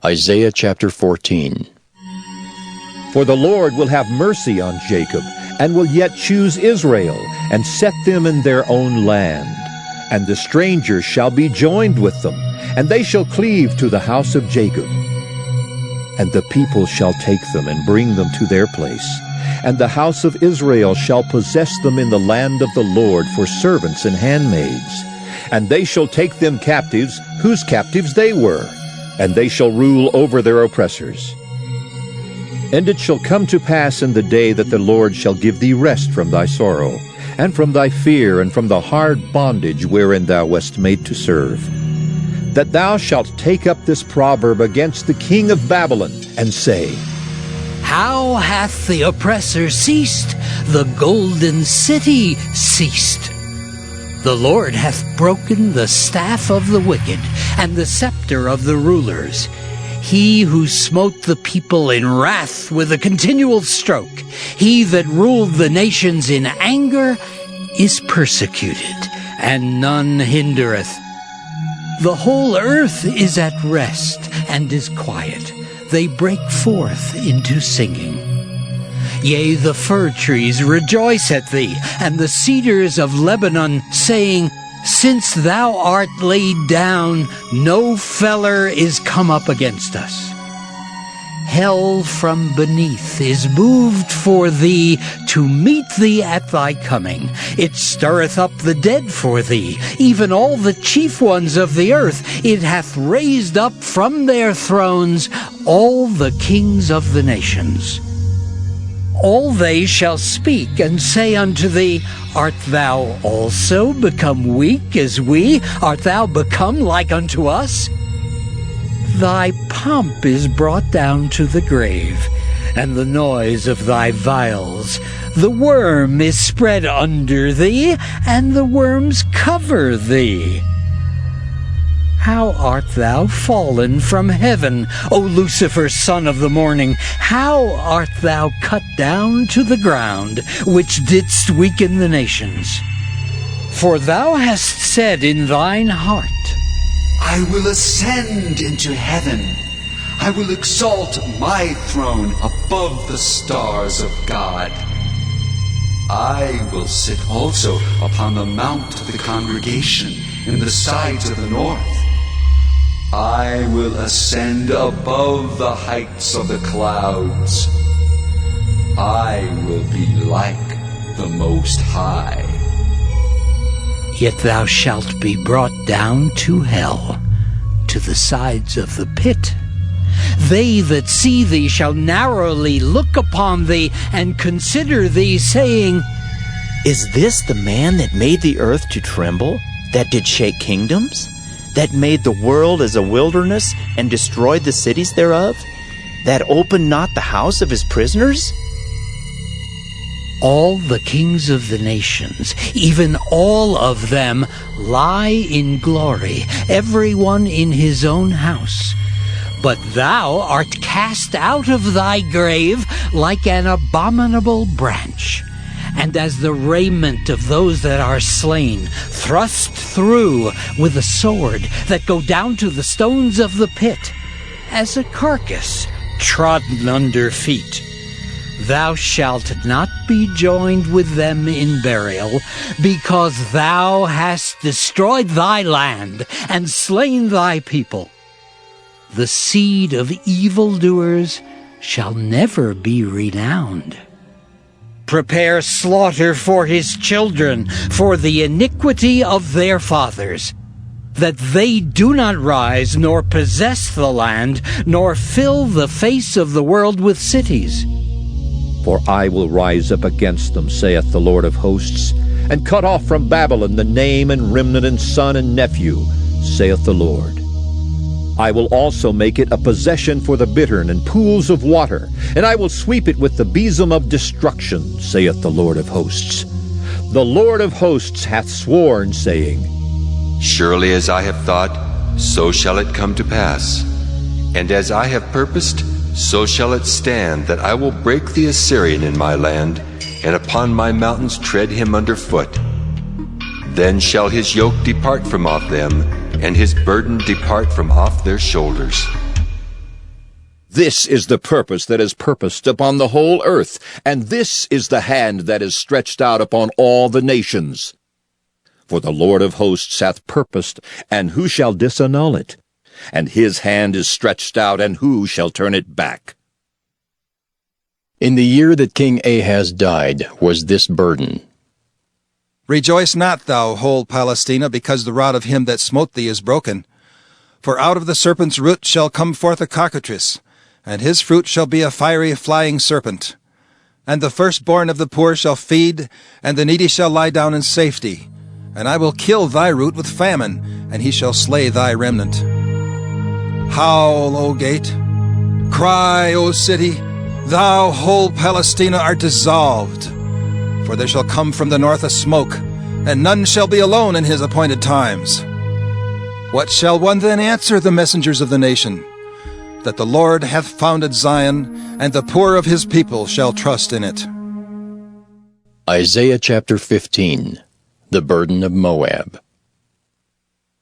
Isaiah chapter 14. For the Lord will have mercy on Jacob, and will yet choose Israel, and set them in their own land. And the strangers shall be joined with them, and they shall cleave to the house of Jacob. And the people shall take them and bring them to their place. And the house of Israel shall possess them in the land of the Lord for servants and handmaids. And they shall take them captives, whose captives they were, and they shall rule over their oppressors. And it shall come to pass in the day that the Lord shall give thee rest from thy sorrow, and from thy fear, and from the hard bondage wherein thou wast made to serve, that thou shalt take up this proverb against the king of Babylon, and say, How hath the oppressor ceased? The golden city ceased. The Lord hath broken the staff of the wicked, and the scepter of the rulers. He who smote the people in wrath with a continual stroke, he that ruled the nations in anger, is persecuted, and none hindereth. The whole earth is at rest, and is quiet. They break forth into singing. Yea, the fir trees rejoice at thee, and the cedars of Lebanon, saying, Since thou art laid down, no feller is come up against us. Hell from beneath is moved for thee, to meet thee at thy coming. It stirreth up the dead for thee, even all the chief ones of the earth. It hath raised up from their thrones all the kings of the nations. All they shall speak and say unto thee, Art thou also become weak as we? Art thou become like unto us? Thy pomp is brought down to the grave, and the noise of thy vials. The worm is spread under thee, and the worms cover thee. How art thou fallen from heaven, O Lucifer, son of the morning? How art thou cut down to the ground, which didst weaken the nations? For thou hast said in thine heart, I will ascend into heaven. I will exalt my throne above the stars of God. I will sit also upon the mount of the congregation in the sides of the north. I will ascend above the heights of the clouds. I will be like the Most High. Yet thou shalt be brought down to hell, to the sides of the pit. They that see thee shall narrowly look upon thee, and consider thee, saying, Is this the man that made the earth to tremble, that did shake kingdoms? That made the world as a wilderness, and destroyed the cities thereof? That opened not the house of his prisoners? All the kings of the nations, even all of them, lie in glory, every one in his own house. But thou art cast out of thy grave like an abominable branch, and as the raiment of those that are slain, thrust through with a sword, that go down to the stones of the pit, as a carcass trodden under feet. Thou shalt not be joined with them in burial, because thou hast destroyed thy land, and slain thy people. The seed of evildoers shall never be renowned. Prepare slaughter for his children, for the iniquity of their fathers, that they do not rise, nor possess the land, nor fill the face of the world with cities. For I will rise up against them, saith the Lord of hosts, and cut off from Babylon the name and remnant and son and nephew, saith the Lord. I will also make it a possession for the bittern and pools of water, and I will sweep it with the besom of destruction, saith the Lord of hosts. The Lord of hosts hath sworn, saying, Surely as I have thought, so shall it come to pass. And as I have purposed, so shall it stand, that I will break the Assyrian in my land, and upon my mountains tread him under foot. Then shall his yoke depart from off them, and his burden depart from off their shoulders. This is the purpose that is purposed upon the whole earth, and this is the hand that is stretched out upon all the nations. For the Lord of hosts hath purposed, and who shall disannul it? And his hand is stretched out, and who shall turn it back? In the year that King Ahaz died was this burden. Rejoice not, thou whole Palestina, because the rod of him that smote thee is broken. For out of the serpent's root shall come forth a cockatrice, and his fruit shall be a fiery flying serpent. And the firstborn of the poor shall feed, and the needy shall lie down in safety. And I will kill thy root with famine, and he shall slay thy remnant. Howl, O gate! Cry, O city! Thou whole Palestina art dissolved. For there shall come from the north a smoke, and none shall be alone in his appointed times. What shall one then answer the messengers of the nation? That the Lord hath founded Zion, and the poor of his people shall trust in it. Isaiah chapter 15. The burden of Moab.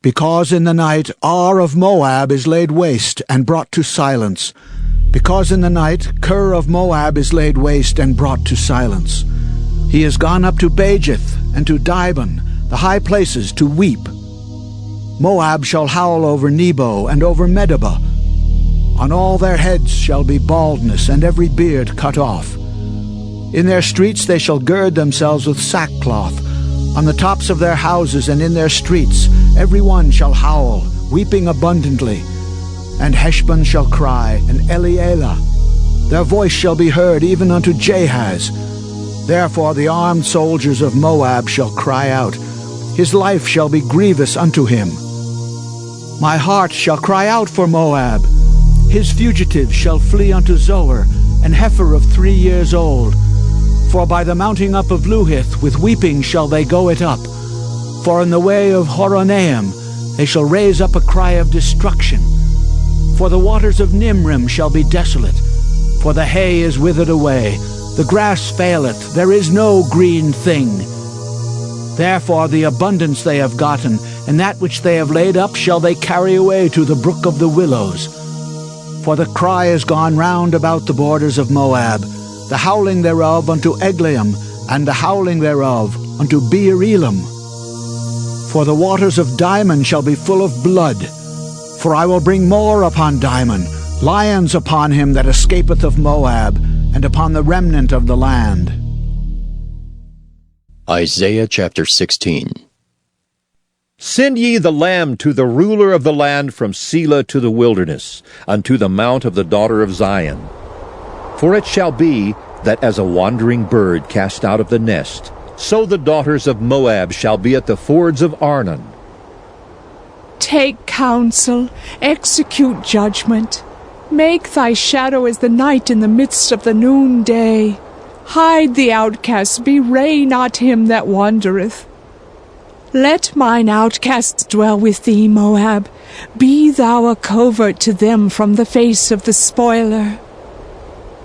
Because in the night Ar of Moab is laid waste and brought to silence. Because in the night Kir of Moab is laid waste and brought to silence. He is gone up to Bajith and to Dibon, the high places, to weep. Moab shall howl over Nebo and over Medeba. On all their heads shall be baldness, and every beard cut off. In their streets they shall gird themselves with sackcloth. On the tops of their houses and in their streets every one shall howl, weeping abundantly. And Heshbon shall cry, and Elealeh. Their voice shall be heard even unto Jahaz. Therefore the armed soldiers of Moab shall cry out. His life shall be grievous unto him. My heart shall cry out for Moab. His fugitives shall flee unto Zoar, an heifer of 3 years old. For by the mounting up of Luhith with weeping shall they go it up. For in the way of Horonaim they shall raise up a cry of destruction. For the waters of Nimrim shall be desolate. For the hay is withered away, the grass faileth, there is no green thing. Therefore the abundance they have gotten, and that which they have laid up shall they carry away to the brook of the willows. For the cry is gone round about the borders of Moab, the howling thereof unto Eglaim, and the howling thereof unto Beer Elam. For the waters of Dimon shall be full of blood. For I will bring more upon Dimon, lions upon him that escapeth of Moab, and upon the remnant of the land. Isaiah chapter 16. Send ye the lamb to the ruler of the land from Selah to the wilderness, unto the mount of the daughter of Zion. For it shall be that as a wandering bird cast out of the nest, so the daughters of Moab shall be at the fords of Arnon. Take counsel, execute judgment. Make thy shadow as the night in the midst of the noonday. Hide the outcast, bewray not him that wandereth. Let mine outcasts dwell with thee, Moab. Be thou a covert to them from the face of the spoiler.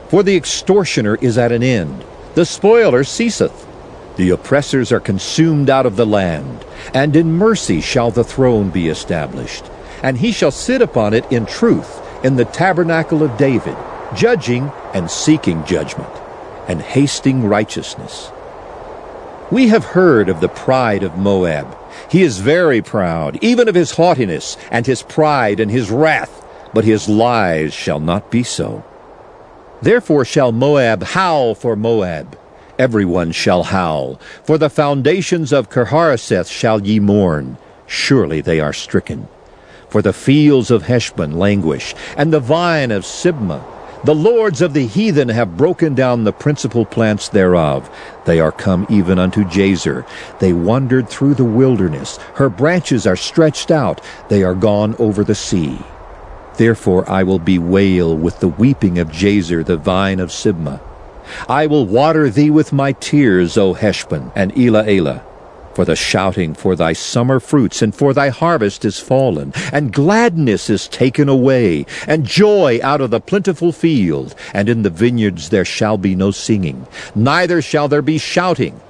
For the extortioner is at an end, the spoiler ceaseth. The oppressors are consumed out of the land, and in mercy shall the throne be established. And he shall sit upon it in truth, in the tabernacle of David, judging and seeking judgment, and hasting righteousness. We have heard of the pride of Moab. He is very proud, even of his haughtiness, and his pride and his wrath, but his lies shall not be so. Therefore shall Moab howl for Moab. Everyone shall howl. For the foundations of Kirharaseth shall ye mourn. Surely they are stricken. For the fields of Heshbon languish, and the vine of Sibmah. The lords of the heathen have broken down the principal plants thereof. They are come even unto Jazer. They wandered through the wilderness. Her branches are stretched out. They are gone over the sea. Therefore I will bewail with the weeping of Jazer, the vine of Sibmah. I will water thee with my tears, O Heshbon and Elealeh. For the shouting for thy summer fruits and for thy harvest is fallen, and gladness is taken away, and joy out of the plentiful field, and in the vineyards there shall be no singing, neither shall there be shouting.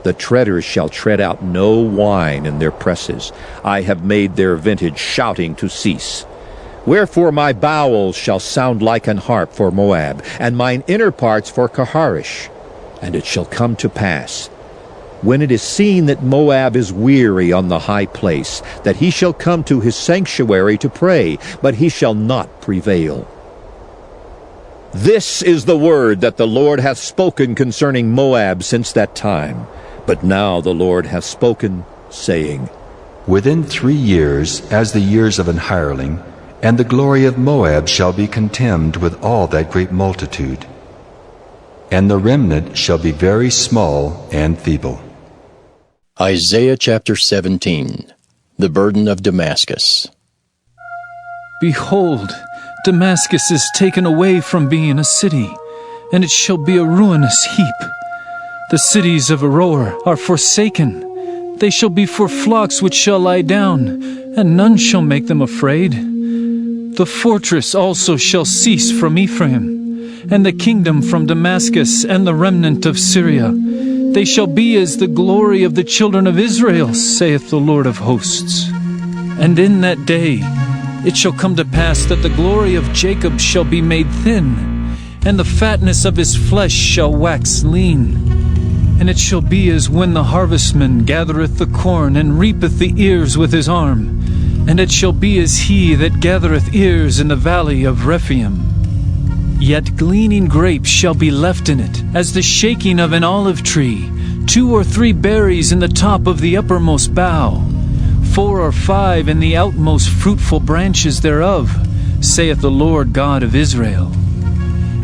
The treaders shall tread out no wine in their presses. I have made their vintage shouting to cease. Wherefore my bowels shall sound like an harp for Moab, and mine inner parts for Kaharish. And it shall come to pass, when it is seen that Moab is weary on the high place, that he shall come to his sanctuary to pray, but he shall not prevail. This is the word that the Lord hath spoken concerning Moab since that time. But now the Lord hath spoken, saying, Within 3 years, as the years of an hireling, and the glory of Moab shall be contemned with all that great multitude. And the remnant shall be very small and feeble. Isaiah chapter 17. The burden of Damascus. Behold, Damascus is taken away from being a city, and it shall be a ruinous heap. The cities of Aroer are forsaken. They shall be for flocks which shall lie down, and none shall make them afraid. The fortress also shall cease from Ephraim, and the kingdom from Damascus, and the remnant of Syria. They shall be as the glory of the children of Israel, saith the Lord of hosts. And in that day it shall come to pass that the glory of Jacob shall be made thin, and the fatness of his flesh shall wax lean. And it shall be as when the harvestman gathereth the corn, and reapeth the ears with his arm. And it shall be as he that gathereth ears in the valley of Rephaim. Yet gleaning grapes shall be left in it, as the shaking of an olive tree, 2 or 3 berries in the top of the uppermost bough, 4 or 5 in the outmost fruitful branches thereof, saith the Lord God of Israel.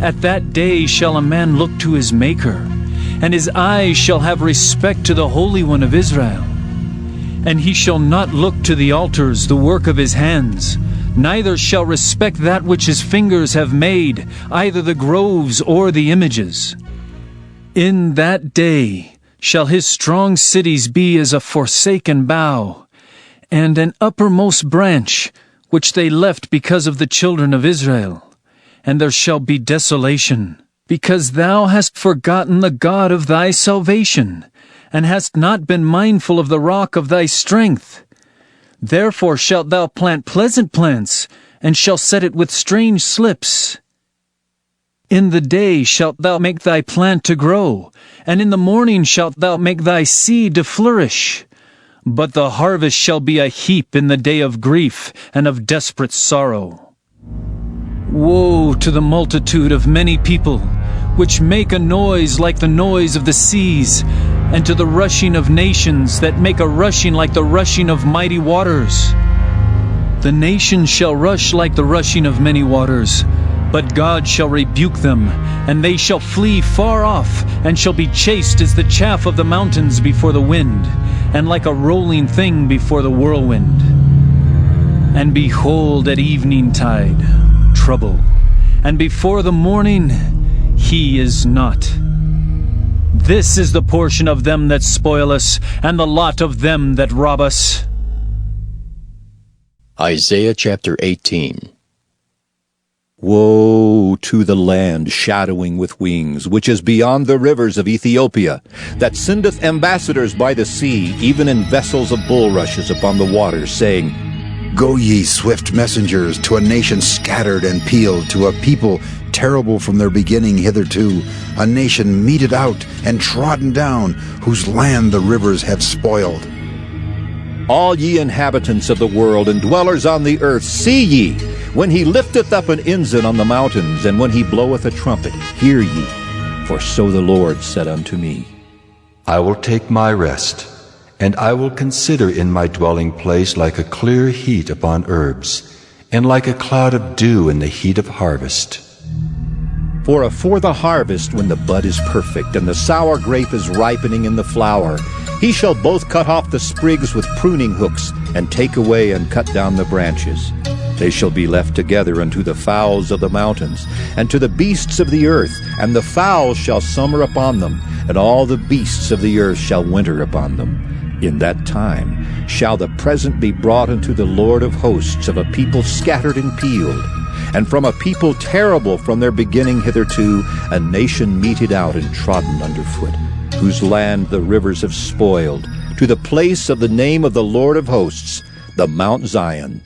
At that day shall a man look to his Maker, and his eyes shall have respect to the Holy One of Israel. And he shall not look to the altars, the work of his hands, neither shall respect that which his fingers have made, either the groves or the images. In that day shall his strong cities be as a forsaken bough, and an uppermost branch, which they left because of the children of Israel. And there shall be desolation, because thou hast forgotten the God of thy salvation, and hast not been mindful of the rock of thy strength. Therefore shalt thou plant pleasant plants, and shalt set it with strange slips. In the day shalt thou make thy plant to grow, and in the morning shalt thou make thy seed to flourish. But the harvest shall be a heap in the day of grief and of desperate sorrow. Woe to the multitude of many people, which make a noise like the noise of the seas, and to the rushing of nations that make a rushing like the rushing of mighty waters. The nations shall rush like the rushing of many waters, but God shall rebuke them, and they shall flee far off, and shall be chased as the chaff of the mountains before the wind, and like a rolling thing before the whirlwind. And behold, at eventide, trouble, and before the morning, he is not. This is the portion of them that spoil us, and the lot of them that rob us. Isaiah chapter 18. Woe to the land shadowing with wings, which is beyond the rivers of Ethiopia, that sendeth ambassadors by the sea, even in vessels of bulrushes upon the waters, saying, Go ye swift messengers to a nation scattered and peeled, to a people terrible from their beginning hitherto, a nation meted out and trodden down, whose land the rivers have spoiled. All ye inhabitants of the world and dwellers on the earth, see ye, when he lifteth up an ensign on the mountains, and when he bloweth a trumpet, hear ye. For so the Lord said unto me, I will take my rest, and I will consider in my dwelling place like a clear heat upon herbs, and like a cloud of dew in the heat of harvest. For afore the harvest, when the bud is perfect, and the sour grape is ripening in the flower, he shall both cut off the sprigs with pruning hooks, and take away and cut down the branches. They shall be left together unto the fowls of the mountains, and to the beasts of the earth, and the fowls shall summer upon them, and all the beasts of the earth shall winter upon them. In that time shall the present be brought unto the Lord of hosts of a people scattered and peeled, and from a people terrible from their beginning hitherto, a nation meted out and trodden underfoot, whose land the rivers have spoiled, to the place of the name of the Lord of hosts, the Mount Zion,